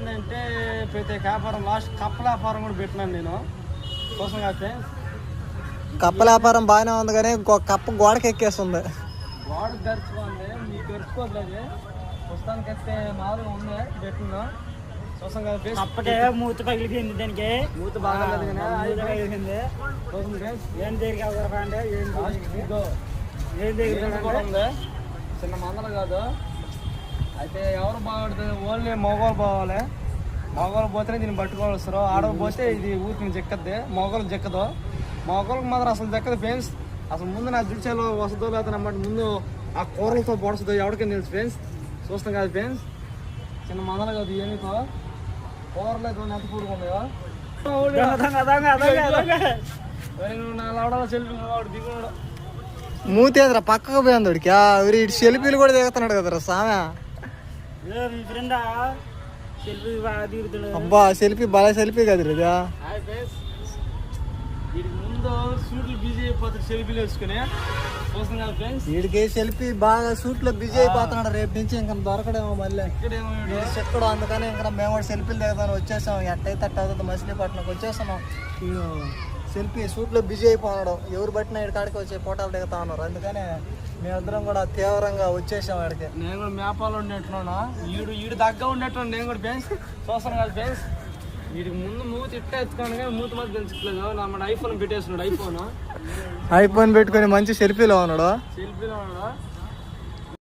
ఏంటంటే ప్రతి వ్యాపారం లాస్ట్ కప్పల వ్యాపారం కూడా పెట్టినాను నేను కోసం కాస్తే. కప్పల వ్యాపారం బాగానే ఉంది కానీ ఇంకొక కప్ప గోడకి ఎక్కేస్తుంది. గోడ గడుచుకోండి మీకు గడుచుకోవట్లేదు. పుస్తకానికి వస్తే మామూలుగా ఉంది పెట్టినా కోసం కాదు. అప్పటికే మూత పగిలిపోయింది, దానికి మూత బాగాలేదు పగిలిపోయింది. ఏం దగ్గర అంటే ఏం దగ్గర ఉంది చిన్న మందలు కాదు. అయితే ఎవరు బాగుంటుంది ఓన్లీ మగవాళ్ళు పోవాలి. మగవాళ్ళు పోతేనే దీన్ని పట్టుకోవాలి వస్తారు. ఆడవాళ్ళు పోతే ఇది ఊరికి నుంచి చెక్కద్ది, మగవాళ్ళకి చెక్కదు. మగవాళ్ళకి మాత్రం అసలు చెక్కదు ఫ్రెండ్స్. అసలు ముందు నా జుడిచేలో వస్తుందో లేకపోతే అన్నమాట ముందు ఆ కూరలతో పొడుస్తుందో ఎవరికైనా తెలుసు ఫ్రెండ్స్. చూస్తాం కాదు ఫ్రెండ్స్, చిన్న మందలు కాదు ఏమితో కూరలు అయితే ఎంత కూడుకున్నాయో. మూతి ఎదురా పక్కకు పోయింది వాడికి. ఇటు సెల్ఫీలు కూడా దిగుతున్నాడు కదరా సామె. అబ్బా సెల్ఫీ బాగా సెల్ఫీ కదరా ఇది. ముందు సూట్లు బిజీ అయిపోతారు సెల్ఫీలు వేసుకుని. చూస్తాం కాదు ఫ్రెండ్స్, వీడికి సెల్ఫీ బాగా షూట్ లో బిజీ అయిపోతున్నాడు. రేపు నుంచి ఇంకా దొరకడేమో మళ్ళీ చెక్కడు. అందుకని ఇంకా మేము కూడా సెల్ఫీలు దిగుతాను వచ్చేసాం. ఎట్టయితే అట్ట అవుతుంది మచిలీపట్నంకి వచ్చేస్తున్నాం. సెల్ఫీ షూట్ లో బిజీ అయిపోతున్నాడు. ఎవరు బట్టిన ఇటు కాడికి వచ్చి ఫోటోలు దిగుతా ఉన్నారు. అందుకని మేమిద్దరం కూడా తీవ్రంగా వచ్చేసాం వాడికి. నేను కూడా మేపాలు ఉండేట్టున్నా, ఈడు దగ్గర ఉండేట్టున్నా నేను కూడా ఫ్రెండ్స్. చూస్తాను కాదు ఫ్రెండ్స్, వీడికి ముందు మూతి ఇట్ట ఎత్తుకోను కానీ మూతి మాత్రం తెలుసుకోలేదు. నా మన ఐఫోన్ పెట్టేస్తున్నాడు. ఐఫోన్ పెట్టుకొని మంచి సెల్ఫీలో ఉన్నాడు. సెల్ఫీలో ఉన్నాడు.